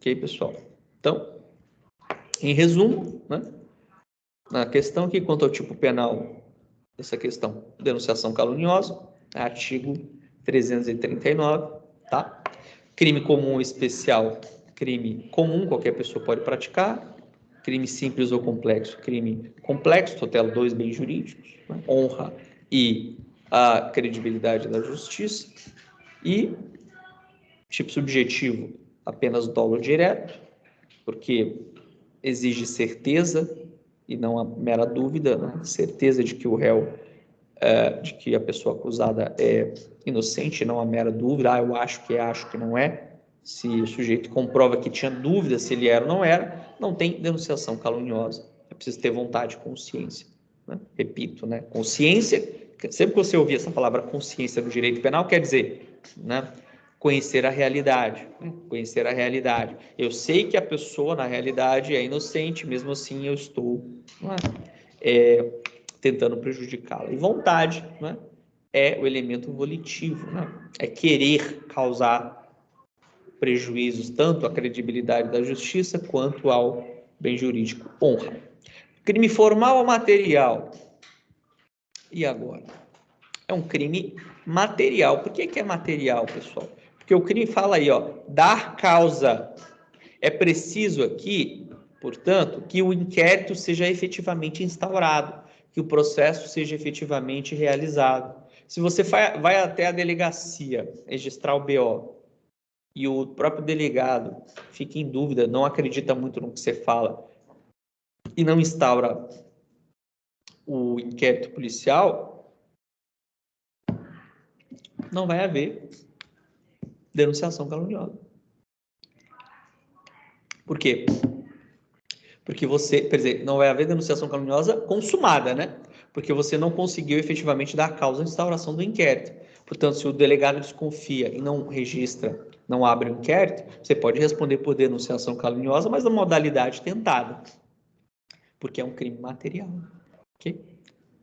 Ok, pessoal? Então, em resumo, né, na questão aqui quanto ao tipo penal dessa questão, denunciação caluniosa, artigo 339, tá? Crime comum especial, crime comum, qualquer pessoa pode praticar. Crime simples ou complexo, crime complexo, tutela dois bens jurídicos, né? Honra e a credibilidade da justiça. E tipo subjetivo, apenas dolo direto, porque exige certeza e não a mera dúvida, né? Certeza de que o réu, de que a pessoa acusada é inocente, não a mera dúvida, eu acho que não é. Se o sujeito comprova que tinha dúvida se ele era ou não era, não tem denunciação caluniosa. É preciso ter vontade e consciência. Né? Repito, né? Consciência, sempre que você ouvir essa palavra consciência do direito penal, quer dizer, né? Conhecer a realidade, né? Conhecer a realidade. Eu sei que a pessoa, na realidade, é inocente, mesmo assim eu estou tentando prejudicá-la. E vontade, né? É o elemento volitivo, né? É querer causar prejuízos tanto à credibilidade da justiça quanto ao bem jurídico. Honra. Crime formal ou material? E agora? É um crime material. Por que é material, pessoal? Porque o crime fala aí, ó, dar causa. É preciso aqui, portanto, que o inquérito seja efetivamente instaurado, que o processo seja efetivamente realizado. Se você vai até a delegacia registrar o BO e o próprio delegado fica em dúvida, não acredita muito no que você fala e não instaura o inquérito policial, não vai haver denunciação caluniosa. Por quê? Porque você, quer dizer, não vai haver denunciação caluniosa consumada, né? Porque você não conseguiu efetivamente dar causa à instauração do inquérito. Portanto, se o delegado desconfia e não registra, não abre o inquérito, você pode responder por denunciação caluniosa, mas na modalidade tentada, porque é um crime material. Ok?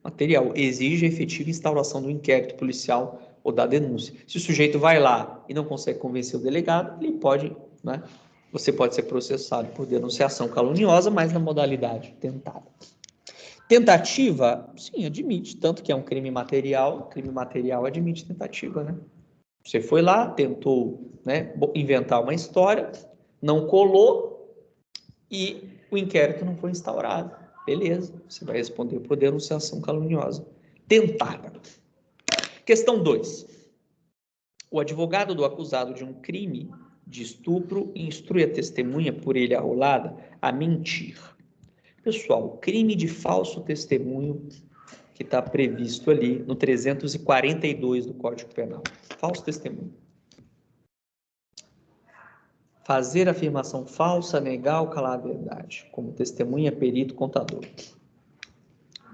Material exige a efetiva instauração do inquérito policial ou da denúncia. Se o sujeito vai lá e não consegue convencer o delegado, ele pode, né? Você pode ser processado por denunciação caluniosa, mas na modalidade tentada. Tentativa, sim, admite, tanto que é um crime material admite tentativa, né? Você foi lá, tentou, né, inventar uma história, não colou e o inquérito não foi instaurado. Beleza, você vai responder por denunciação caluniosa tentada. Questão 2. O advogado do acusado de um crime de estupro instrui a testemunha por ele arrolada a mentir. Pessoal, crime de falso testemunho que está previsto ali no 342 do Código Penal. Falso testemunho. Fazer afirmação falsa, negar ou calar a verdade, como testemunha, perito, contador.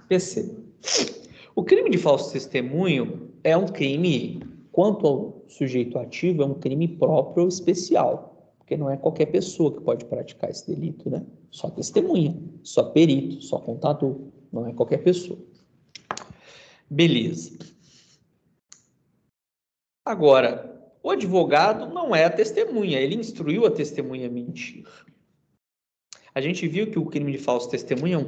Perceba. O crime de falso testemunho é um crime, quanto ao sujeito ativo, é um crime próprio ou especial, porque não é qualquer pessoa que pode praticar esse delito, né? Só testemunha, só perito, só contador, não é qualquer pessoa. Beleza. Agora, o advogado não é a testemunha, ele instruiu a testemunha a mentir. A gente viu que o crime de falso testemunho é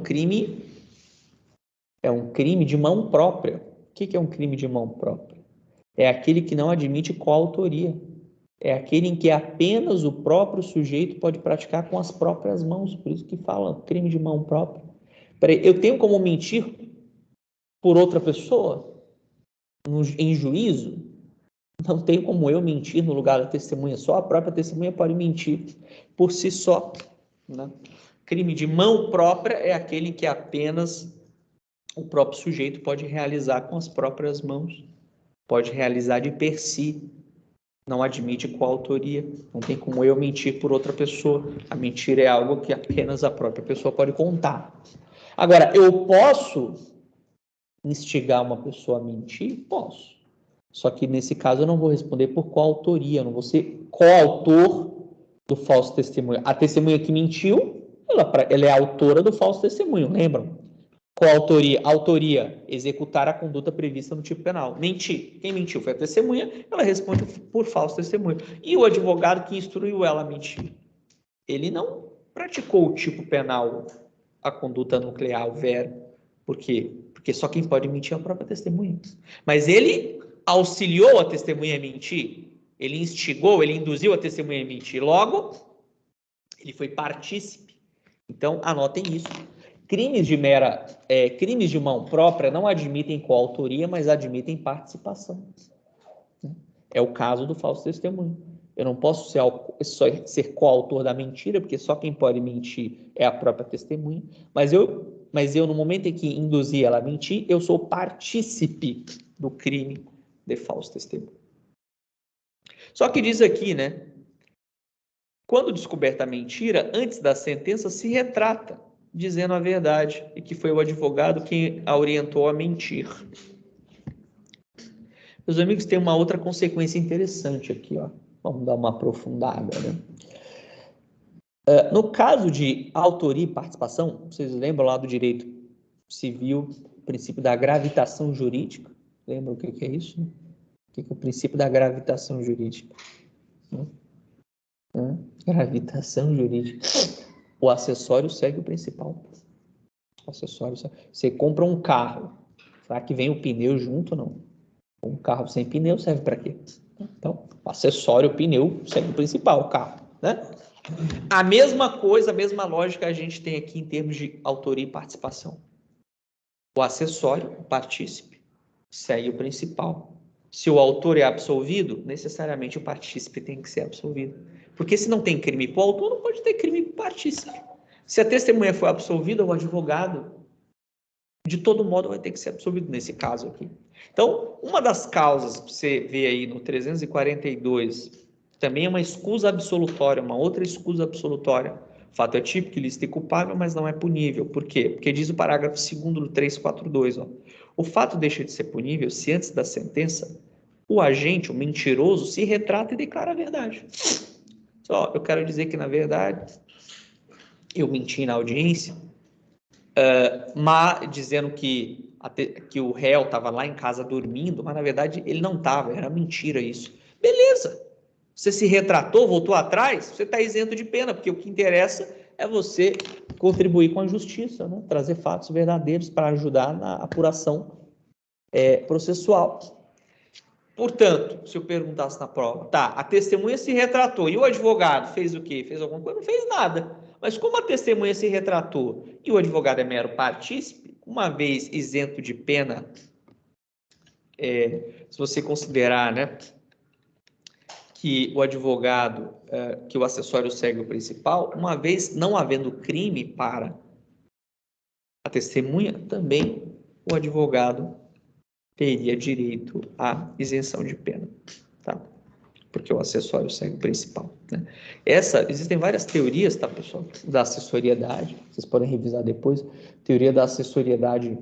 um crime de mão própria. O que é um crime de mão própria? É aquele que não admite coautoria. É aquele em que apenas o próprio sujeito pode praticar com as próprias mãos. Por isso que fala crime de mão própria. Peraí, eu tenho como mentir por outra pessoa em juízo? Não tem como eu mentir no lugar da testemunha. Só a própria testemunha pode mentir por si só, né? Crime de mão própria é aquele em que apenas o próprio sujeito pode realizar com as próprias mãos, pode realizar de per si, não admite coautoria, não tem como eu mentir por outra pessoa. A mentira é algo que apenas a própria pessoa pode contar. Agora, eu posso instigar uma pessoa a mentir? Posso. Só que nesse caso eu não vou responder por coautoria, eu não vou ser coautor do falso testemunho. A testemunha que mentiu, ela é autora do falso testemunho, lembram? Coautoria, autoria, executar a conduta prevista no tipo penal. Mentir. Quem mentiu foi a testemunha, ela responde por falso testemunho. E o advogado que instruiu ela a mentir? ele não praticou o tipo penal, a conduta nuclear, o verbo. Por quê? Porque só quem pode mentir é a própria testemunha. Mas ele auxiliou a testemunha a mentir, ele instigou, ele induziu a testemunha a mentir. Logo, ele foi partícipe. Então, anotem isso. Crimes de mão própria não admitem coautoria, mas admitem participação. É o caso do falso testemunho. Eu não posso ser coautor da mentira, porque só quem pode mentir é a própria testemunha. Mas eu, no momento em que induzi ela a mentir, eu sou partícipe do crime de falso testemunho. Só que diz aqui, né? Quando descoberta a mentira, antes da sentença, se retrata, dizendo a verdade, e que foi o advogado quem a orientou a mentir. Meus amigos, tem uma outra consequência interessante aqui, ó. Vamos dar uma aprofundada, né? No caso de autoria e participação, vocês lembram lá do direito civil, o princípio da gravitação jurídica? Lembram o que é isso? O que é o princípio da gravitação jurídica? Gravitação jurídica. O acessório segue o principal. O acessório segue. Você compra um carro, será que vem o pneu junto ou não? Um carro sem pneu serve para quê? Então, o acessório, o pneu, segue o principal, o carro, né? A mesma coisa, a mesma lógica a gente tem aqui em termos de autoria e participação. O acessório, o partícipe, segue o principal. Se o autor é absolvido, necessariamente o partícipe tem que ser absolvido. Porque se não tem crime para o autor, não pode ter crime para o partícipe. Se a testemunha for absolvida, o advogado, de todo modo, vai ter que ser absolvido nesse caso aqui. Então, uma das causas que você vê aí no 342, também é uma escusa absolutória, uma outra escusa absolutória. O fato é típico, ilícito e culpável, mas não é punível. Por quê? Porque diz o parágrafo 2º do 342, ó, o fato deixa de ser punível se antes da sentença o agente, o mentiroso, se retrata e declara a verdade. Só, eu quero dizer que, na verdade, eu menti na audiência, dizendo que o réu estava lá em casa dormindo, mas na verdade ele não estava, era mentira isso. Beleza, você se retratou, voltou atrás, você está isento de pena, porque o que interessa é você contribuir com a justiça, né? Trazer fatos verdadeiros para ajudar na apuração processual. Portanto, se eu perguntasse na prova, tá, a testemunha se retratou e o advogado fez o quê? Fez alguma coisa? Não fez nada. Mas como a testemunha se retratou e o advogado é mero partícipe, uma vez isento de pena, se você considerar, né, que o advogado, que o acessório segue o principal, uma vez não havendo crime para a testemunha, também o advogado teria direito à isenção de pena, tá? Porque o acessório segue o principal, né? Existem várias teorias, tá, pessoal, da assessoriedade, vocês podem revisar depois. Teoria da assessoriedade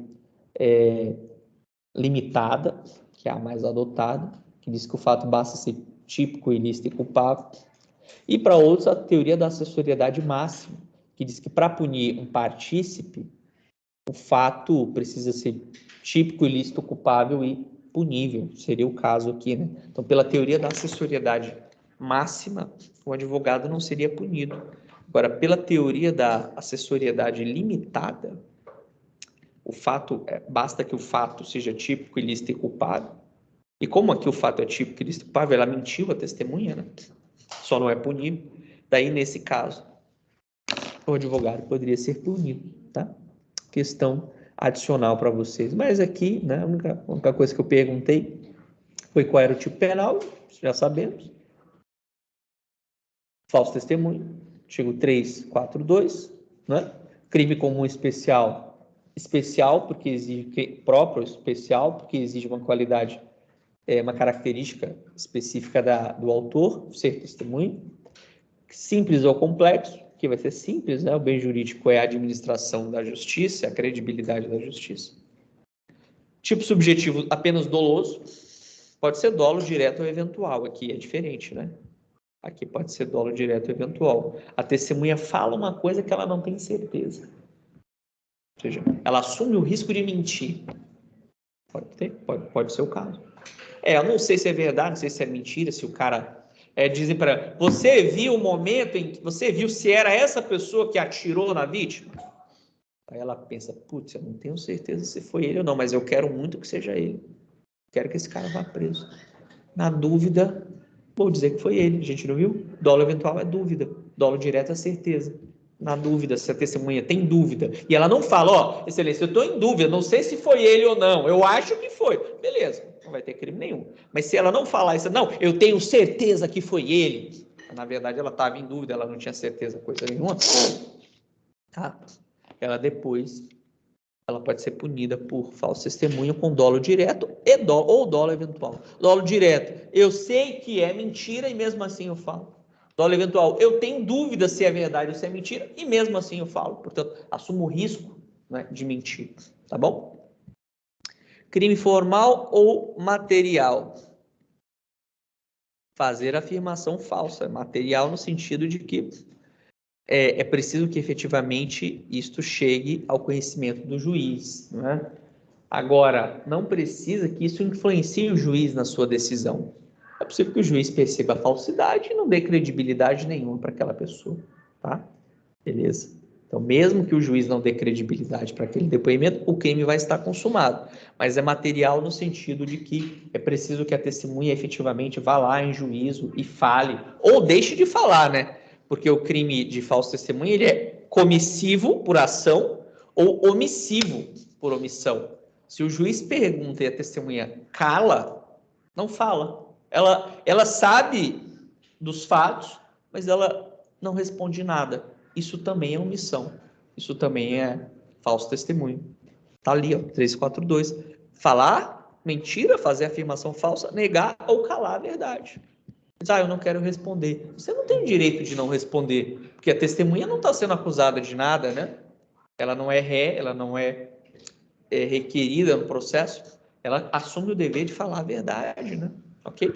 limitada, que é a mais adotada, que diz que o fato basta ser típico, ilícito e culpável. E para outros, a teoria da assessoriedade máxima, que diz que para punir um partícipe, o fato precisa ser típico, ilícito, culpável e punível. Seria o caso aqui, né? Então, pela teoria da assessoriedade máxima, o advogado não seria punido. Agora, pela teoria da assessoriedade limitada, basta que o fato seja típico, ilícito e culpável. E como aqui o fato é típico, ilícito e culpável, ela mentiu a testemunha, né? Só não é punível. Daí, nesse caso, o advogado poderia ser punido, tá? Questão adicional para vocês. Mas aqui, né, a única coisa que eu perguntei foi qual era o tipo penal, já sabemos. Falso testemunho, artigo 342, né? Crime comum especial, porque exige próprio, especial, porque exige uma qualidade, uma característica específica do autor, ser testemunho. Simples ou complexo, que vai ser simples, né? O bem jurídico é a administração da justiça, a credibilidade da justiça. Tipo subjetivo apenas doloso, pode ser dolo direto ou eventual, aqui é diferente, né? Aqui pode ser dolo direto ou eventual. A testemunha fala uma coisa que ela não tem certeza. Ou seja, ela assume o risco de mentir. Pode ser o caso. Eu não sei se é verdade, não sei se é mentira, se o cara Dizem para você viu o momento em que você viu se era essa pessoa que atirou na vítima? Aí ela pensa, putz, eu não tenho certeza se foi ele ou não, mas eu quero muito que seja ele. Quero que esse cara vá preso. Na dúvida, vou dizer que foi ele. A gente não viu? Dolo eventual é dúvida. Dolo direto é certeza. Na dúvida, se a testemunha tem dúvida. E ela não fala, ó, excelência, eu estou em dúvida, não sei se foi ele ou não. Eu acho que foi. Beleza, não vai ter crime nenhum. Mas se ela não falar isso, não, eu tenho certeza que foi ele. Na verdade, ela estava em dúvida, ela não tinha certeza coisa nenhuma. Tá? Ela depois ela pode ser punida por falso testemunho com dolo direto ou dolo eventual. Dolo direto, eu sei que é mentira e mesmo assim eu falo. Dolo eventual, eu tenho dúvida se é verdade ou se é mentira e mesmo assim eu falo. Portanto, assumo o risco, né, de mentir. Tá bom? Crime formal ou material? Fazer afirmação falsa. Material no sentido de que é preciso que efetivamente isto chegue ao conhecimento do juiz, né? Agora, não precisa que isso influencie o juiz na sua decisão. É possível que o juiz perceba a falsidade e não dê credibilidade nenhuma para aquela pessoa, tá? Beleza? Então, mesmo que o juiz não dê credibilidade para aquele depoimento, o crime vai estar consumado. Mas é material no sentido de que é preciso que a testemunha efetivamente vá lá em juízo e fale, ou deixe de falar, né? Porque o crime de falso testemunho, ele é comissivo por ação ou omissivo por omissão. Se o juiz pergunta e a testemunha cala, não fala. Ela sabe dos fatos, mas ela não responde nada. Isso também é omissão. Isso também é falso testemunho. Tá ali, ó, 342. Falar mentira, fazer afirmação falsa, negar ou calar a verdade. Eu não quero responder. Você não tem o direito de não responder, porque a testemunha não está sendo acusada de nada, né? Ela não é ré, ela não é requerida no processo, ela assume o dever de falar a verdade, né? Ok?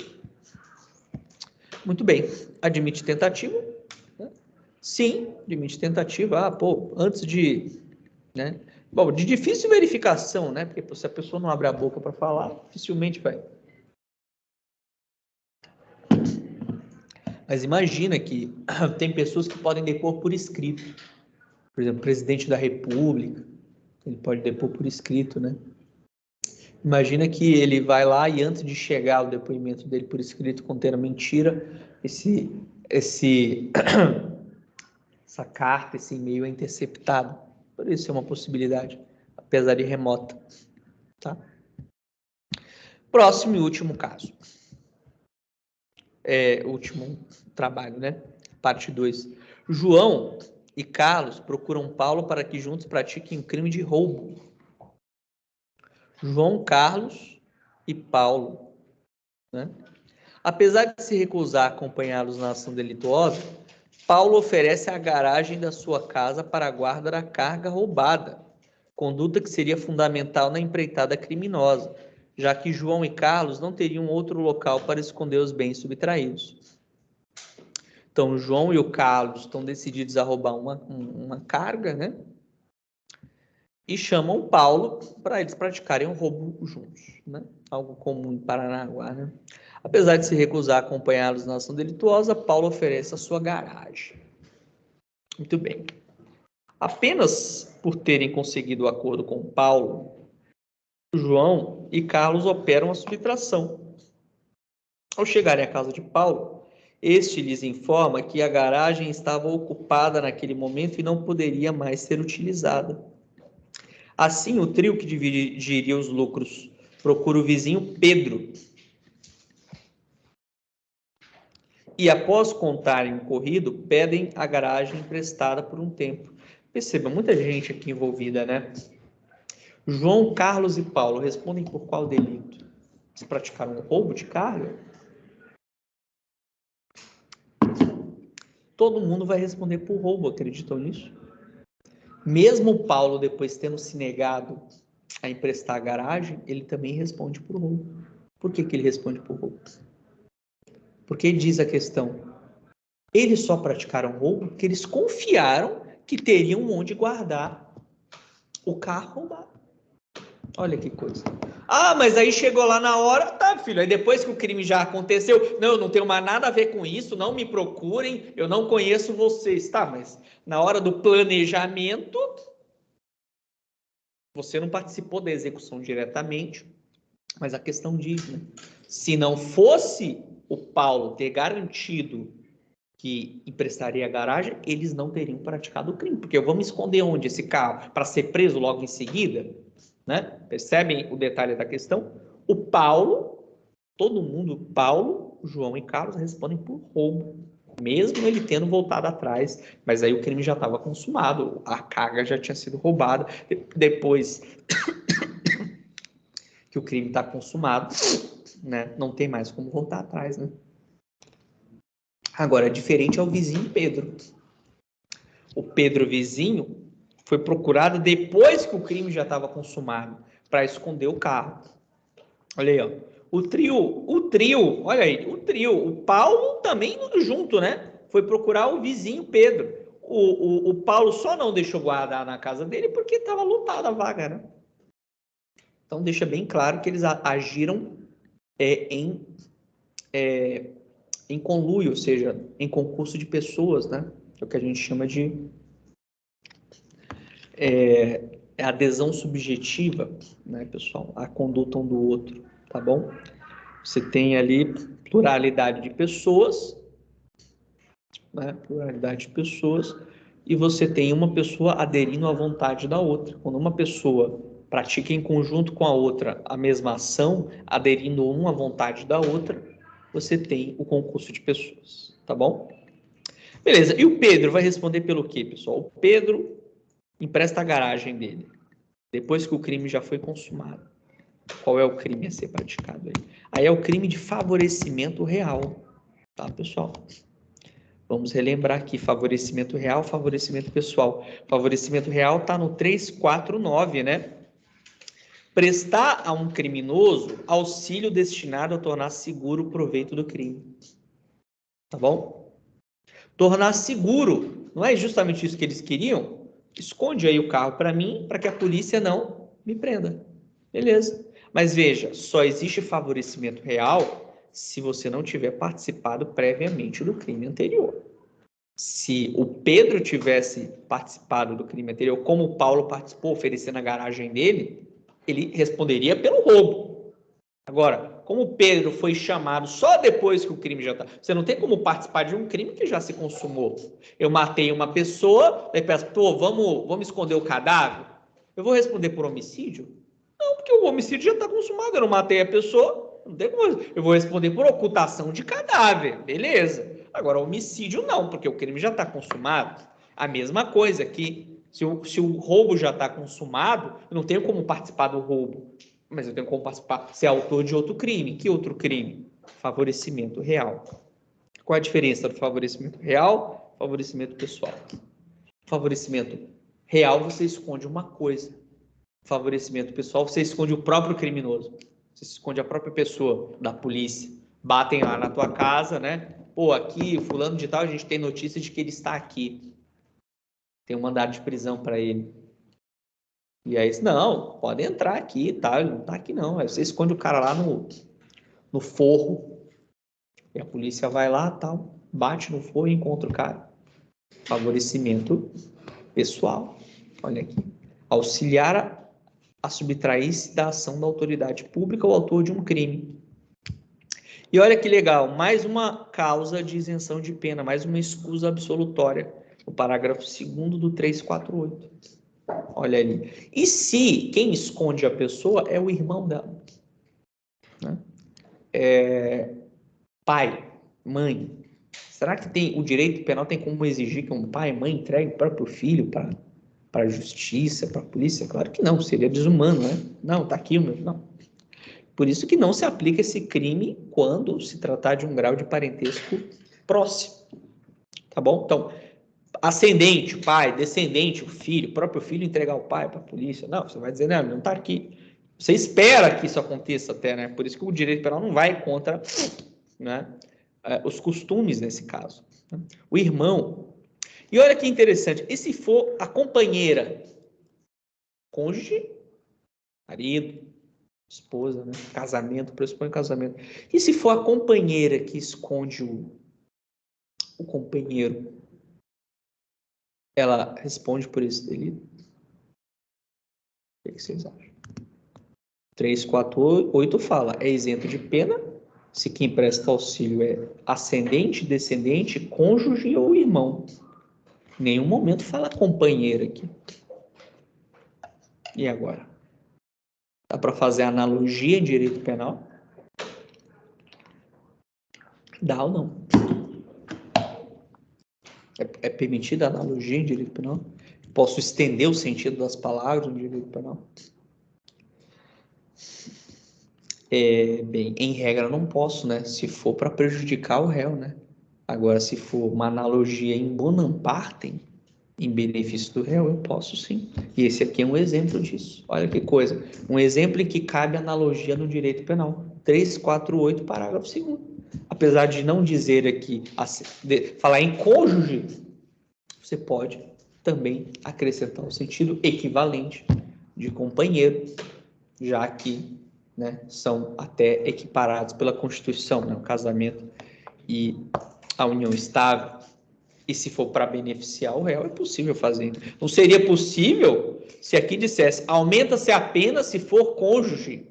Muito bem. Admite tentativa? Né? Sim, admite tentativa. Antes de... Né? Bom, de difícil verificação, né? Porque se a pessoa não abre a boca para falar, dificilmente vai. Mas imagina que tem pessoas que podem depor por escrito. Por exemplo, o presidente da República, ele pode depor por escrito, né? Imagina que ele vai lá e antes de chegar o depoimento dele por escrito contendo mentira, essa carta, esse e-mail é interceptado. Por isso é uma possibilidade, apesar de remota. Tá? Próximo e último caso. Último trabalho, né? Parte 2. João e Carlos procuram Paulo para que juntos pratiquem um crime de roubo. João, Carlos e Paulo, né? Apesar de se recusar a acompanhá-los na ação delituosa, Paulo oferece a garagem da sua casa para a guarda da carga roubada, conduta que seria fundamental na empreitada criminosa, já que João e Carlos não teriam outro local para esconder os bens subtraídos. Então, João e o Carlos estão decididos a roubar uma carga, né? E chamam Paulo para eles praticarem um roubo juntos, né? Algo comum em Paranaguá, né? Apesar de se recusar a acompanhá-los na ação delituosa, Paulo oferece a sua garagem. Muito bem. Apenas por terem conseguido o acordo com Paulo, João e Carlos operam a subtração. Ao chegarem à casa de Paulo, este lhes informa que a garagem estava ocupada naquele momento e não poderia mais ser utilizada. Assim, o trio que dividiria os lucros procura o vizinho Pedro. E após contarem o ocorrido, pedem a garagem emprestada por um tempo. Perceba, muita gente aqui envolvida, né? João, Carlos e Paulo respondem por qual delito? Eles praticaram um roubo de carga? Todo mundo vai responder por roubo, acreditam nisso? Mesmo Paulo, depois tendo se negado a emprestar a garagem, ele também responde por roubo. Por que ele responde por roubo? Porque diz a questão, eles só praticaram roubo porque eles confiaram que teriam onde guardar o carro roubado. Olha que coisa. Ah, mas aí chegou lá na hora, tá, filho, aí depois que o crime já aconteceu, não, eu não tenho mais nada a ver com isso, não me procurem, eu não conheço vocês, tá, mas na hora do planejamento, você não participou da execução diretamente, mas a questão diz, né? Se não fosse o Paulo ter garantido que emprestaria a garagem, eles não teriam praticado o crime, porque eu vou me esconder onde esse carro para ser preso logo em seguida, né? Percebem o detalhe da questão? O Paulo, todo mundo, Paulo, João e Carlos respondem por roubo, mesmo ele tendo voltado atrás, mas aí o crime já estava consumado, a carga já tinha sido roubada, depois que o crime está consumado, né? Não tem mais como voltar atrás, né? Agora, diferente é o vizinho Pedro. O Pedro vizinho foi procurado depois que o crime já estava consumado para esconder o carro. Olha aí, ó. O trio, olha aí, o trio, o Paulo também junto, né? Foi procurar o vizinho Pedro. O Paulo só não deixou guardar na casa dele porque estava lotada a vaga, né? Então deixa bem claro que eles agiram em conluio, ou seja, em concurso de pessoas, né? É o que a gente chama de adesão subjetiva, né, pessoal? A conduta um do outro, tá bom? Você tem ali pluralidade de pessoas, né? Pluralidade de pessoas, e você tem uma pessoa aderindo à vontade da outra. Quando uma pessoa pratica em conjunto com a outra a mesma ação, aderindo uma à vontade da outra, você tem o concurso de pessoas, tá bom? Beleza, e o Pedro vai responder pelo quê, pessoal? O Pedro empresta a garagem dele, depois que o crime já foi consumado. Qual é o crime a ser praticado aí? Aí é o crime de favorecimento real, tá, pessoal? Vamos relembrar aqui, favorecimento real, favorecimento pessoal. Favorecimento real está no 349, né? Prestar a um criminoso auxílio destinado a tornar seguro o proveito do crime. Tá bom? Tornar seguro, não é justamente isso que eles queriam? Esconde aí o carro para mim, para que a polícia não me prenda. Beleza. Mas veja, só existe favorecimento real se você não tiver participado previamente do crime anterior. Se o Pedro tivesse participado do crime anterior, como o Paulo participou, oferecendo a garagem dele, ele responderia pelo roubo. Agora, como o Pedro foi chamado só depois que o crime já está... Você não tem como participar de um crime que já se consumou. Eu matei uma pessoa, aí peço, pô, vamos esconder o cadáver? Eu vou responder por homicídio? Não, porque o homicídio já está consumado. Eu não matei a pessoa, não tem como. Eu vou responder por ocultação de cadáver, beleza. Agora, homicídio não, porque o crime já está consumado. A mesma coisa que se o roubo já está consumado, eu não tenho como participar do roubo, mas eu tenho como participar, ser autor de outro crime. Que outro crime? Favorecimento real. Qual a diferença do favorecimento real e favorecimento pessoal? Favorecimento real, você esconde uma coisa. Favorecimento pessoal, você esconde o próprio criminoso. Você esconde a própria pessoa da polícia. Batem lá na tua casa, né? Pô, aqui, fulano de tal, a gente tem notícia de que ele está aqui. Tem um mandado de prisão para ele. E aí, não, pode entrar aqui, tá? Ele não está aqui não. Aí você esconde o cara lá no forro. E a polícia vai lá, tal, bate no forro e encontra o cara. Favorecimento pessoal. Olha aqui. Auxiliar a subtrair-se da ação da autoridade pública ou autor de um crime. E olha que legal, mais uma causa de isenção de pena, mais uma escusa absolutória, o parágrafo 2º do 348. Olha ali. E se quem esconde a pessoa é o irmão dela? Né? Pai, mãe. Será que tem o direito penal tem como exigir que um pai e mãe entreguem o próprio filho para a justiça, para a polícia? Claro que não, seria desumano, né? Não, tá aqui o meu. Não. Por isso que não se aplica esse crime quando se tratar de um grau de parentesco próximo. Tá bom? Então, ascendente, o pai, descendente, o filho, o próprio filho entregar o pai para a polícia. Não, você vai dizer, não tá aqui. Você espera que isso aconteça até, né? Por isso que o direito penal não vai contra, né, os costumes nesse caso. O irmão. E olha que interessante, e se for a companheira, cônjuge marido, esposa, né? Casamento, pressupõe casamento. E se for a companheira que esconde o companheiro, ela responde por esse delito? O que vocês acham? 348 fala, é isento de pena se quem presta auxílio é ascendente, descendente, cônjuge ou irmão. Em nenhum momento fala companheira aqui. E agora? Dá para fazer analogia em direito penal? Dá ou não? É permitida a analogia em direito penal? Posso estender o sentido das palavras no direito penal? Bem, em regra não posso, né? Se for para prejudicar o réu, né? Agora, se for uma analogia em bonam partem, em benefício do réu, eu posso sim. E esse aqui é um exemplo disso. Olha que coisa. Um exemplo em que cabe analogia no direito penal. 348, parágrafo 2º. Apesar de não dizer aqui, falar em cônjuge, você pode também acrescentar o sentido equivalente de companheiro, já que, né, são até equiparados pela Constituição, né, o casamento e a união estável. E se for para beneficiar o réu, é possível fazer. Não seria possível se aqui dissesse aumenta-se a pena se for cônjuge.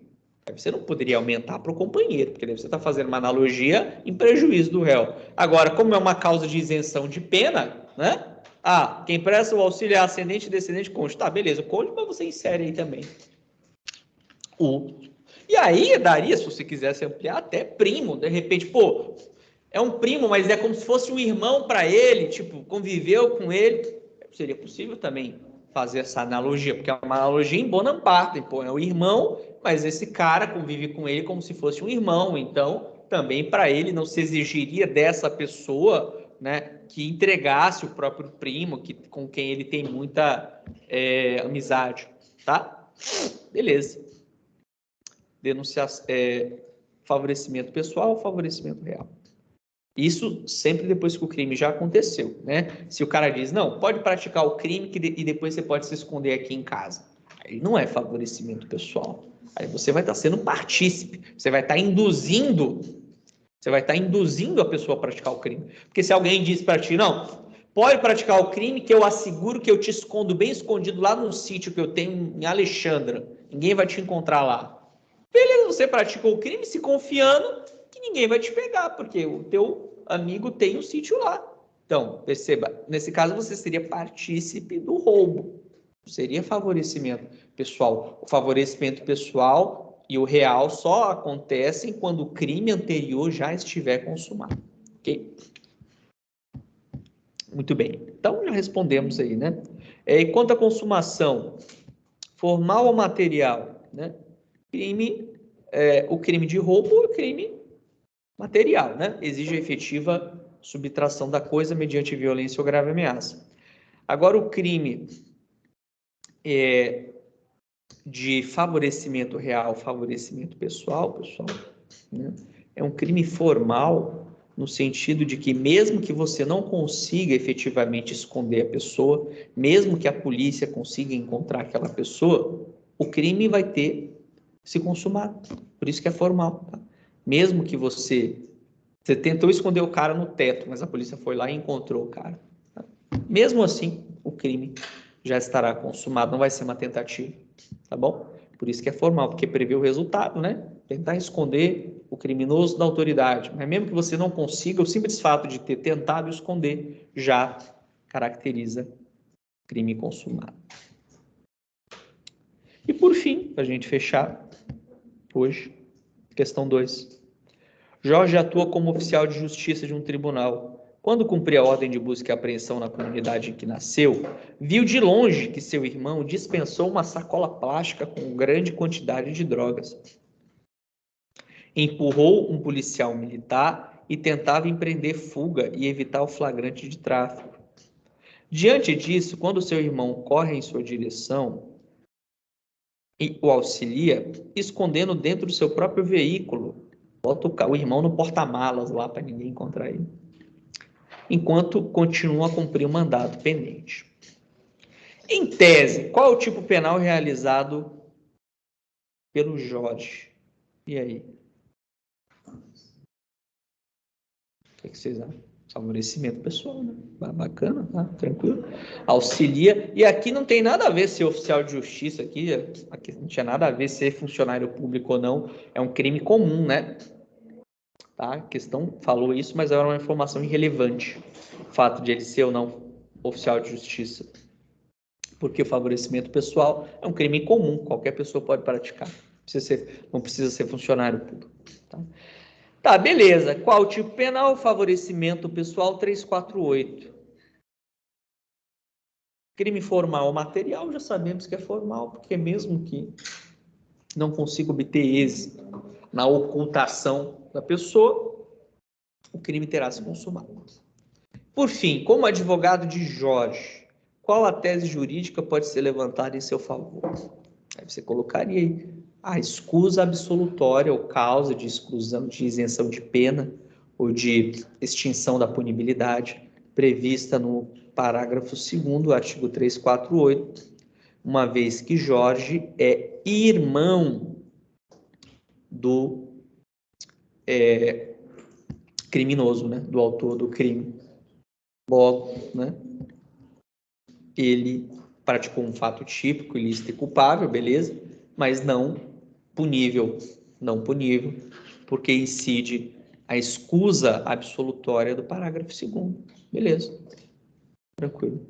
Aí você não poderia aumentar para o companheiro, porque você está fazendo uma analogia em prejuízo do réu. Agora, como é uma causa de isenção de pena, né? Quem presta o auxílio é ascendente, descendente, cônjuge. Tá, beleza. O cônjuge, mas você insere aí também. E aí daria, se você quisesse ampliar, até primo. De repente, pô, é um primo, mas é como se fosse um irmão para ele, tipo, conviveu com ele. Seria possível também fazer essa analogia, porque é uma analogia em bonam partem, pô, é o irmão, mas esse cara convive com ele como se fosse um irmão, então também para ele não se exigiria dessa pessoa, né, que entregasse o próprio primo, com quem ele tem muita amizade, tá? Beleza. Denunciar, favorecimento pessoal, favorecimento real. Isso sempre depois que o crime já aconteceu, né? Se o cara diz, não, pode praticar o crime e depois você pode se esconder aqui em casa. Aí não é favorecimento pessoal. Aí você vai estar sendo partícipe, você vai estar induzindo a pessoa a praticar o crime. Porque se alguém diz para ti, não, pode praticar o crime que eu asseguro que eu te escondo bem escondido lá num sítio que eu tenho em Alexandra, ninguém vai te encontrar lá. Beleza, você praticou o crime se confiando que ninguém vai te pegar, porque o teu amigo tem um sítio lá. Então, perceba, nesse caso você seria partícipe do roubo. Seria favorecimento pessoal. O favorecimento pessoal e o real só acontecem quando o crime anterior já estiver consumado. Ok? Muito bem. Então, já respondemos aí, né? E quanto à consumação, formal ou material, né? O crime de roubo é o crime material, né? Exige a efetiva subtração da coisa mediante violência ou grave ameaça. Agora, o crime de favorecimento real, favorecimento pessoal, né? É um crime formal no sentido de que mesmo que você não consiga efetivamente esconder a pessoa, mesmo que a polícia consiga encontrar aquela pessoa, o crime vai ter se consumado. Por isso que é formal, tá? Mesmo que você tentou esconder o cara no teto, mas a polícia foi lá e encontrou o cara. Tá? Mesmo assim, o crime já estará consumado, não vai ser uma tentativa, tá bom? Por isso que é formal, porque prevê o resultado, né? Tentar esconder o criminoso da autoridade. Mas mesmo que você não consiga, o simples fato de ter tentado esconder já caracteriza crime consumado. E por fim, para a gente fechar hoje, questão 2. Jorge atua como oficial de justiça de um tribunal. Quando cumpria a ordem de busca e apreensão na comunidade em que nasceu, viu de longe que seu irmão dispensou uma sacola plástica com grande quantidade de drogas. Empurrou um policial militar e tentava empreender fuga e evitar o flagrante de tráfico. Diante disso, quando seu irmão corre em sua direção e o auxilia, escondendo dentro do seu próprio veículo, bota o irmão no porta-malas lá para ninguém encontrar ele, enquanto continua a cumprir o mandato pendente. Em tese, qual é o tipo penal realizado pelo Jorge. E aí? O que vocês acham? Favorecimento pessoal, né? Bacana, tá? Tranquilo. Auxilia. E aqui não tem nada a ver ser oficial de justiça, aqui não tinha nada a ver ser funcionário público ou não. É um crime comum, né? Tá? A questão falou isso, mas era uma informação irrelevante. O fato de ele ser ou não oficial de justiça. Porque o favorecimento pessoal é um crime comum, qualquer pessoa pode praticar. Não precisa ser funcionário público. Tá? Tá, beleza. Qual o tipo penal? Favorecimento pessoal 348. Crime formal ou material, já sabemos que é formal, porque mesmo que não consiga obter êxito na ocultação da pessoa, o crime terá se consumado. Por fim, como advogado de Jorge, qual a tese jurídica pode ser levantada em seu favor? Aí você colocaria aí a escusa absolutória ou causa de exclusão, de isenção de pena ou de extinção da punibilidade prevista no parágrafo 2º do artigo 348, uma vez que Jorge é irmão do criminoso, né, do autor do crime. Logo, né, ele praticou um fato típico, ilícito e culpável, beleza, mas não punível, porque incide a escusa absolutória do parágrafo 2º, beleza, tranquilo.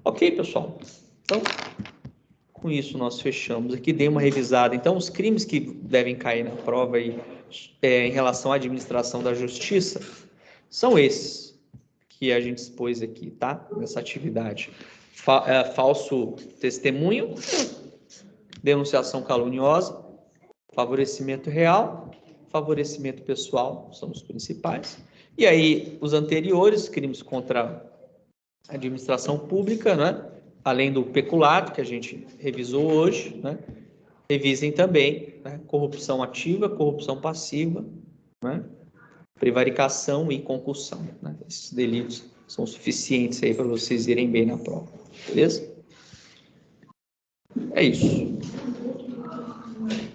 Ok, pessoal, então, com isso nós fechamos aqui, dei uma revisada. Então, os crimes que devem cair na prova aí, em relação à administração da justiça são esses que a gente expôs aqui, tá? Nessa atividade. Falso testemunho, denunciação caluniosa, favorecimento real, favorecimento pessoal, são os principais. E aí, os anteriores, crimes contra a administração pública, né? Além do peculato, que a gente revisou hoje, né? Revisem também, né? Corrupção ativa, corrupção passiva, né? Prevaricação e concussão, né? Esses delitos são suficientes aí para vocês irem bem na prova, beleza? É isso.